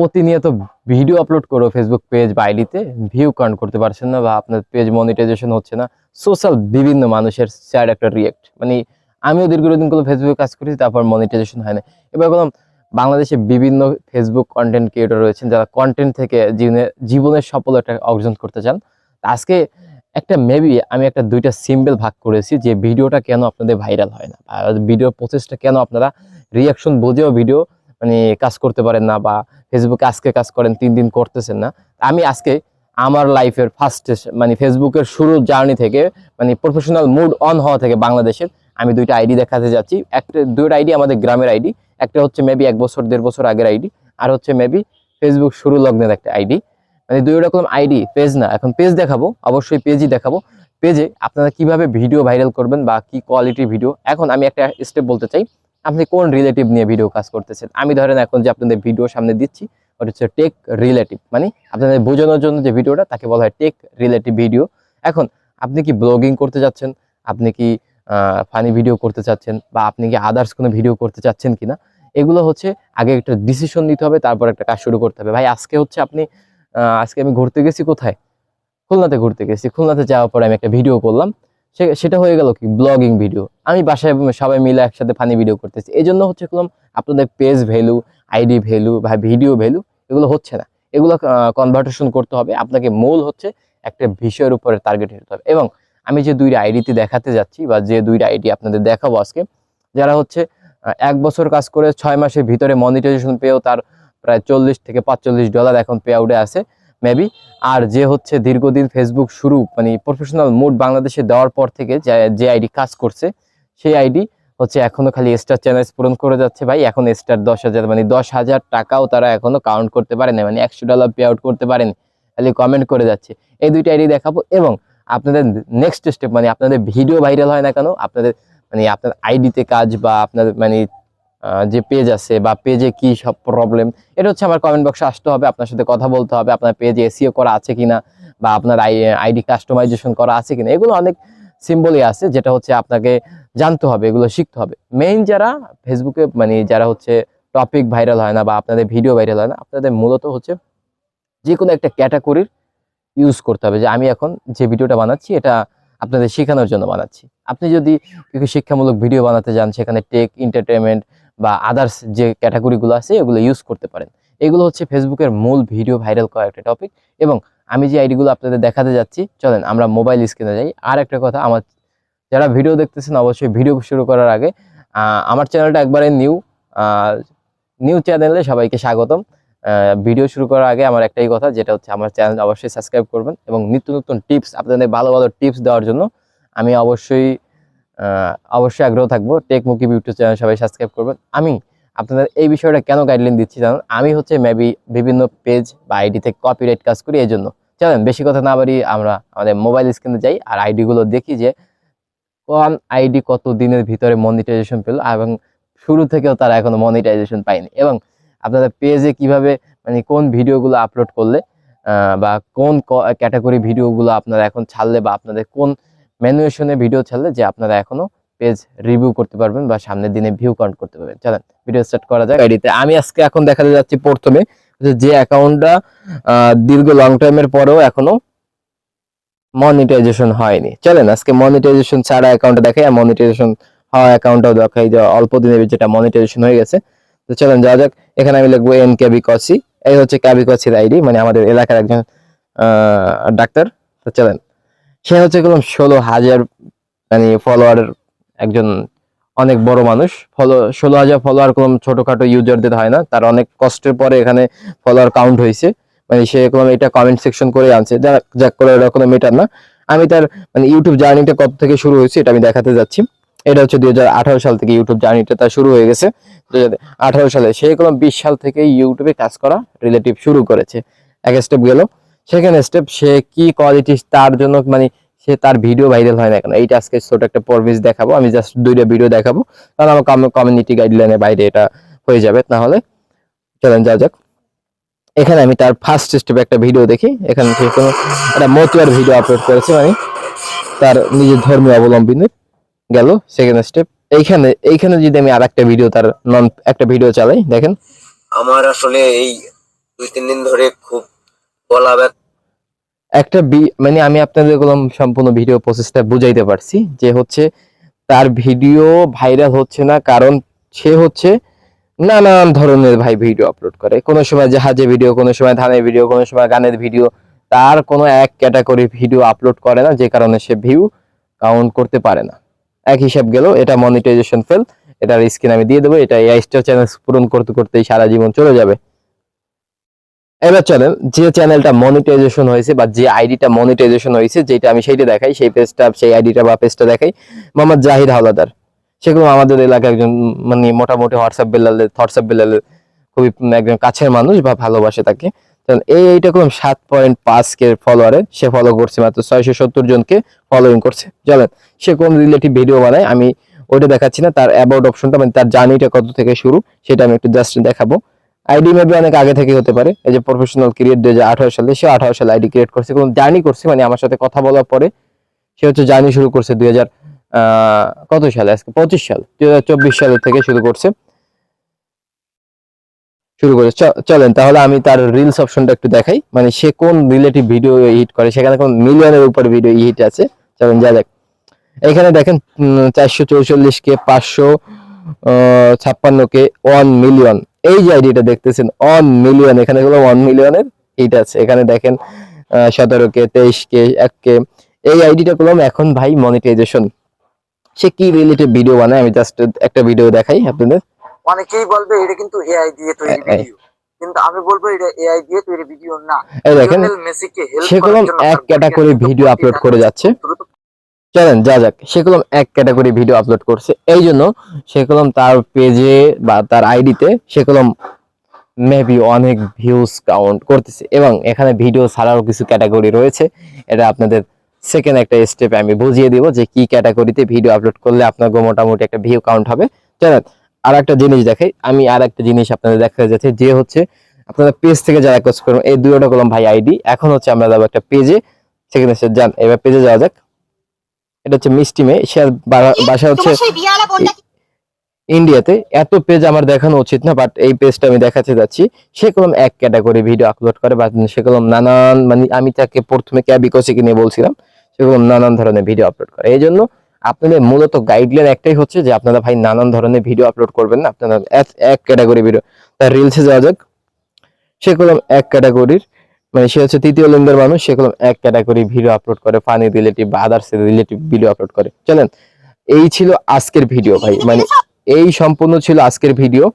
প্রতিনিয়ত video upload করো Facebook page বা আইডিতে, ভিউ কাউন্ট করতে পারছেন না বা আপনার পেজ মনিটাইজেশন হচ্ছে না। সোশ্যাল বিভিন্ন মানুষের স্যাড একটা রিয়েক্ট, মানে আমিও দীর্ঘদিন কোনো ফেসবুকে কাজ করেছি, তারপর মনিটাইজেশন হয় না। এবার বললাম বাংলাদেশে বিভিন্ন ফেসবুক কন্টেন্ট ক্রিয়েটর রয়েছেন যারা কন্টেন্ট থেকে জীবনের সফলতা অর্জন করতে চান। আজকে একটা মেবি আমি একটা দুইটা সিম্বল ভাগ করেছি যে ভিডিওটা কেন আপনাদের ভাইরাল হয় না, আর ভিডিওর প্রসেসটা কেন আপনারা রিয়াকশন বুঝেও ভিডিও মানে কাজ করতে পারেন না, বা ফেসবুকে আজকে কাজ করেন 3 দিন করতেছেন না। আমি আজকে আমার লাইফের ফার্স্ট মানে ফেসবুকের শুরু জার্নি থেকে, মানে প্রফেশনাল মুড অন হওয়া থেকে বাংলাদেশের আমি দুইটা আইডি দেখাতে যাচ্ছি। দুইটা আইডি আমাদের গ্রামের আইডি, একটা হচ্ছে মেবি 1 বছর 1.5 বছর আগের আইডি, আর হচ্ছে মেবি ফেসবুক শুরু লগ্নের একটা আইডি। মানে দুই রকম আইডি, পেজ না। এখন পেজ দেখাবো, অবশ্যই পেজই দেখাবো। পেজে আপনারা কিভাবে ভিডিও ভাইরাল করবেন বা কি কোয়ালিটির ভিডিও। এখন আমি একটা স্টেপ বলতে চাই, আপনি কোন রিলেটিভ নিয়ে ভিডিও কাজ করতেছেন। আমি ধরেন এখন যে আপনাদের ভিডিও সামনে দিচ্ছি ওটা হচ্ছে টেক রিলেটিভ, মানে আপনাদের বোঝানোর জন্য যে ভিডিওটা তাকে বলা হয় টেক রিলেটিভ ভিডিও। এখন আপনি কি ব্লগিং করতে যাচ্ছেন, আপনি কি ফানি ভিডিও করতে চাচ্ছেন, বা আপনি কি আদার্স কোনো ভিডিও করতে চাচ্ছেন কিনা, এগুলো হচ্ছে আগে একটা ডিসিশন নিতে হবে, তারপর একটা কাজ শুরু করতে হবে। ভাই আজকে হচ্ছে আপনি আজকে আমি ঘুরতে গেছি, কোথায়? খুলনাতে ঘুরতে গেছি। খুলনাতে যাওয়ার পরে আমি একটা ভিডিও করলাম, সেটা হয়ে গেল কি ব্লগিং ভিডিও। আমি বাসায় সবাই মিলে একসাথে ফানি ভিডিও করতেছি। এই জন্য হচ্ছে আপনাদের পেজ ভ্যালু, আইডি ভ্যালু বা ভিডিও ভ্যালু এগুলো হচ্ছে না। এগুলো কনভার্টেশন করতে হবে আপনাকে। মূল হচ্ছে একটা বিষয়ের উপরে টার্গেট হতে হবে। এবং আমি যে দুইটা আইডিতে দেখাতে যাচ্ছি বা যে দুইটা আইডি আপনাদের দেখাবো আজকে, যারা হচ্ছে 1 বছর কাজ করে 6 মাসের ভিতরে মনিটাইজেশন পেয়েও তার প্রায় $40 থেকে $45 এখন পে আউটে আছে মেবি। আর যে হচ্ছে দীর্ঘদিন ফেসবুক শুরু মানে প্রফেশনাল মুড বাংলাদেশে দেওয়ার পর থেকে যে আইডি কাজ করছে, সেই আইডি হচ্ছে এখনো খালি স্টার চ্যানেলস পূরণ করে যাচ্ছে। ভাই এখন স্টার 10,000 মানে 10,000 টাকাও তারা এখনো কাউন্ট করতে পারে না, মানে $100 পে আউট করতে পারেন, খালি কমেন্ট করে যাচ্ছে। এই দুইটা আইডি দেখাবো। এবং আপনাদের নেক্সট স্টেপ, মানে আপনাদের ভিডিও ভাইরাল হয় না কেন, আপনাদের মানে আপনার আইডিতে কাজ বা আপনার মানে যে পেজ আছে বা পেজে কি সব প্রবলেম, এটা হচ্ছে আমার কমেন্ট বক্সে আসতে হবে, আপনার সাথে কথা বলতে হবে। আপনার পেজে এসইও করা আছে কিনা, বা আপনার আইডি কাস্টমাইজেশন করা আছে কিনা, এগুলো অনেক সিম্বলই আছে যেটা হচ্ছে আপনাকে জানতে হবে, এগুলো শিখতে হবে। মেইন যারা ফেসবুকে মানে যারা হচ্ছে টপিক ভাইরাল হয় না বা আপনাদের ভিডিও ভাইরাল হয় না, আপনাদের মূলত হচ্ছে যে কোনো একটা ক্যাটাগরির ইউজ করতে হবে। যে আমি এখন যে ভিডিওটা বানাচ্ছি এটা আপনাদের শেখানোর জন্য বানাচ্ছি। আপনি যদি শিক্ষামূলক ভিডিও বানাতে যান, সেখানে টেক, এন্টারটেনমেন্ট বা আদার্স যে ক্যাটাগরিগুলো আছে এগুলো ইউজ করতে পারেন। এগুলো হচ্ছে ফেসবুকের মূল ভিডিও ভাইরাল করার একটা টপিক। এবং আমি যে আইডিগুলো আপনাদের দেখাতে যাচ্ছি, চলেন আমরা মোবাইল স্ক্রিনে যাই। আর একটা কথা, আমার যারা ভিডিও দেখতেছেন অবশ্যই ভিডিও শুরু করার আগে আমার চ্যানেলটা একবারে নিউ চ্যানেলে সবাইকে স্বাগতম। ভিডিও শুরু করার আগে আমার একটাই কথা, যেটা হচ্ছে আমার চ্যানেল অবশ্যই সাবস্ক্রাইব করবেন। এবং নিত্য নতুন টিপস, আপনাদের ভালো ভালো টিপস দেওয়ার জন্য আমি অবশ্যই আগ্রহ থাকবো। টেক মুকিব ইউটিউব চ্যানেল সবাই সাবস্ক্রাইব করবেন। আমি আপনাদের এই বিষয়টা কেন গাইডলাইন দিচ্ছি জানেন, আমি হচ্ছে মেবি বিভিন্ন পেজ বা আইডি থেকে কপিরাইট কাজ করি, এই জন্য। চলেন বেশি কথা না বাড়ি আমরা আমাদের মোবাইল স্ক্রিনে যাই আর আইডিগুলো দেখি যে কোন আইডি কত দিনের ভিতরে মনিটাইজেশন পেল, এবং শুরু থেকেও তারা এখনো মনিটাইজেশন পায়নি। এবং আপনাদের পেজে কিভাবে মানে কোন ভিডিওগুলো আপলোড করলে বা কোন ক্যাটাগরি ভিডিওগুলো আপনারা এখন ছাড়লে, বা আপনাদের কোন ম্যানুয়েশনে ভিডিও ছাড়লে যে আপনারা এখনো পেজ রিভিউ করতে পারবেন বা সামনের দিনে ভিউ কাউন্ট করতে পারবেন। চলেন ভিডিও স্টার্ট করা যাক। আইডিতে আমি আজকে এখন দেখাতে যাচ্ছি প্রথমে যে অ্যাকাউন্টটা দীর্ঘ লং টাইমের পরেও এখনো মনিটাইজেশন হয়নি। চলেন আজকে মনিটাইজেশন ছাড়া অ্যাকাউন্টে দেখাই, আর মনিটাইজেশন হওয়া অ্যাকাউন্টটাও দেখাই, যে অল্প দিনের যেটা মনিটাইজেশন হয়ে গেছে। তো চলেন যাওয়া যাক। এখানে আমি লিখবো এন কেবি কসি। এই হচ্ছে কেবি কসির আইডি, মানে আমাদের এলাকার একজন ডাক্তার। তো চলেন, সে হচ্ছে 16,000 মানে ফলোয়ার, একজন অনেক বড় মানুষ। 16,000 ফলোয়ার কোন ছোটখাটো ইউজারদের হয় না, তার অনেক কষ্টের পরে এখানে ফলোয়ার কাউন্ট হয়েছে। মানে সে এটা কমেন্ট সেকশন করে আনছে, যাক করে এটা কোনো মেটার না। আমি তার মানে ইউটিউব জার্নিটা কত থেকে শুরু হয়েছে এটা আমি দেখাতে যাচ্ছি। এটা হচ্ছে 2018 সাল থেকে ইউটিউব জার্নিটা তার শুরু হয়ে গেছে। 2018 সালে সে 20 সাল থেকে ইউটিউবে কাজ করা রিলেটিভ শুরু করেছে। এক স্টেপ গেল। সেকেন্ড স্টেপ, সে কি কোয়ালিটি তার জন্য মানে সে তার ভিডিও ভাইরাল হয় না কেন, এইটা আজকে ছোট একটা পরমিস দেখাবো। আমি জাস্ট দুইটা ভিডিও দেখাবো, কারণ আমার কমিউনিটি গাইডলাইনের বাইরে এটা হয়ে যাবে তাহলে। চলেন যাওয়া যাক। এখানে আমি তার ফার্স্ট স্টেপে একটা ভিডিও দেখি। এখানে সে কোনো একটা মতুয়ার ভিডিও আপলোড করেছে, মানে তার নিজের ধর্মীয় অবলম্বনের। গেল সেকেন্ড স্টেপ। এইখানে যদি আমি আর একটা ভিডিও তার একটা ভিডিও চালাই, দেখেন। আমার আসলে এই 2-3 দিন ধরে খুব বলা একটা মানে আমি আপনাদের সম্পূর্ণ ভিডিও প্রসেসটা বুঝাইতে পারছি যে হচ্ছে তার ভিডিও ভাইরাল হচ্ছে না, কারণ সে হচ্ছে নানান ধরনের ভাই ভিডিও আপলোড করে। কোনো সময় জাহাজে ভিডিও, কোনো সময় ধানের ভিডিও, কোনো সময় গানের ভিডিও। তার কোনো এক ক্যাটাগরি ভিডিও আপলোড করে না, যে কারণে সে ভিউ কাউন্ট করতে পারে না। এক হিসাব গেল, এটা মনিটাইজেশন ফেল। এটার স্ক্রিন আমি দিয়ে দেবো। এটা এআই স্টার চ্যানেল পূরণ করতে করতেই সারা জীবন চলে যাবে। এবার চলেন, যে চ্যানেলটা মনিটাইজেশন হয়েছে বা যে আইডিটা মনিটাইজেশন হয়েছে, যেটা আমি সেইটা দেখাই, সেই পেজটা, সেই আইডিটা বা পেজটা দেখাই। মোহাম্মদ জাহিদ হাওলাদার, সেগুলো আমাদের এলাকায় একজন মানে মোটামুটি হোয়াটসঅ্যাপ বেলালের খুবই একজন কাছের মানুষ বা ভালোবাসে তাকে। এইটা করলাম 7.5 কে ফলোয়ারে, সে ফলো করছে মাত্র 670 জনকে ফলোইং করছে। চলেন, সে কোন রিলেটিভ ভিডিও বানায় আমি ওইটা দেখাচ্ছি না, তার অ্যাবাউট অপশনটা মানে তার জার্নিটা কত থেকে শুরু সেটা আমি একটু জাস্ট দেখাবো। আইডি মেবি অনেক আগে থেকে হতে পারে, এই যে প্রফেশনাল ক্রিয়েট 2018 সালে, সে 18 সালে আইডি ক্রিয়েট করছে, কোন জার্নি করছে মানে আমার সাথে কথা বলার পরে সে হচ্ছে জার্নি শুরু করছে 2000 কত সালে, আজকে 25 সাল, 2024 সাল থেকে শুরু করে। চলেন তাহলে আমি তার রিলস অপশনটা একটু দেখাই, মানে সে কোন রিলেটিভ ভিডিও হিট করে, সেখানে কোন মিলিয়নের উপর ভিডিও হিট আছে। চলেন যা দেখ, এখানে দেখেন 444 কে, 556 কে, 1 মিলিয়ন। এই যে আইডিটা দেখতেছেন 1 মিলিয়ন, এখানে গুলো 1 মিলিয়নের হিট আছে। এখানে দেখেন 17 কে, 23 কে, 1 কে। এই আইডিটা করলাম এখন ভাই মনিটাইজেশন। সে কি রিলেটিভ ভিডিও বানায় আমি জাস্ট একটা ভিডিও দেখাই আপনাদের। অনেকেই বলবে এটা কিন্তু এআই দিয়ে তৈরি ভিডিও, কিন্তু আমি বলবো এটা এআই দিয়ে তৈরি ভিডিও না। এই দেখেন, মেসিকে হেল্প সে করার কলম জন্য এক ক্যাটাগরি ভিডিও আপলোড করে যাচ্ছে। চলেন যা যাক, সে কলম এক ক্যাটাগরি ভিডিও আপলোড করছে, এই জন্য সে কলম তার পেজে বা তার আইডিতে সে কলম মেবি অনেক ভিউজ কাউন্ট করতেছে, এবং এখানে ভিডিও ছাড়াও কিছু ক্যাটাগরি রয়েছে। এটা আপনাদের সেকেন্ড একটা স্টেপে আমি বুঝিয়ে দিব যে কি ক্যাটাগরিতে ভিডিও আপলোড করলে আপনার মোটামুটি একটা ভিউ কাউন্ট হবে। চলেন আর একটা জিনিস দেখাই, আমি আর একটা জিনিস আপনাদের দেখা যাচ্ছে, যে হচ্ছে আপনারা পেজ থেকে যারা কাজ করবেন, এই দুইটা কলম ভাই আইডি। এখন হচ্ছে আমরা যাবো একটা পেজে, সেখানে যান, এবার পেজে যাওয়া যাক। এটা হচ্ছে মিষ্টি মেয়ে, সে বাসা হচ্ছে ইন্ডিয়াতে। এত পেজ আমার দেখানো উচিত না, বাট এই পেজটা আমি দেখাতে যাচ্ছি। সে কলম এক ক্যাটাগরি ভিডিও আপলোড করে, বা সে কলম নানান, মানে আমি তাকে প্রথমে ক্যাবি কোচিকে নিয়ে বলছিলাম, সে কলম নানান ধরনের ভিডিও আপলোড করে। এই জন্য আপনাদের মূলত গাইডলাইন একটাই হচ্ছে যে আপনারা ভাই নানান ধরনের ভিডিও আপলোড করবেন না, আপনারা এক ক্যাটাগরি ভিডিও। তার রিলসে যাওয়া যাক, সে কলম এক ক্যাটাগরির, মানে সে হচ্ছে তৃতীয় লিঙ্গের মানুষ, সে কলম এক ক্যাটাগরি ভিডিও আপলোড করে, ফানি রিলেটিভ বা আদার্স রিলেটিভ ভিডিও আপলোড করে। চলেন, এই ছিল আজকের ভিডিও ভাই, মানে এই সম্পূর্ণ ছিল আজকের ভিডিও।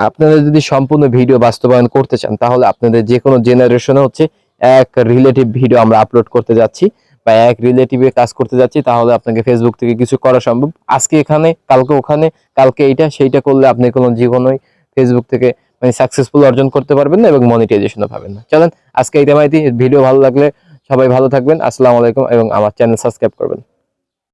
আপনারা যদি সম্পূর্ণ ভিডিও বাস্তবায়ন করতে চান, তাহলে আপনাদের যে কোনো জেনারেশনে হচ্ছে এক রিলেটিভ ভিডিও আমরা আপলোড করতে যাচ্ছি বা এক রিলেটিভে কাজ করতে যাচ্ছি, তাহলে আপনাকে ফেসবুক থেকে কিছু করা সম্ভব। আজকে এখানে, কালকে ওখানে, কালকে এইটা সেইটা করলে আপনি কোনো জীবনই ফেসবুক থেকে মানে সাকসেসফুল অর্জন করতে পারবেন না এবং মনিটাইজেশনও পাবেন না। চলেন আজকে এইটা মাইতি। ভিডিও ভালো লাগলে সবাই ভালো থাকবেন। আসসালামু আলাইকুম, এবং আমার চ্যানেল সাবস্ক্রাইব করবেন।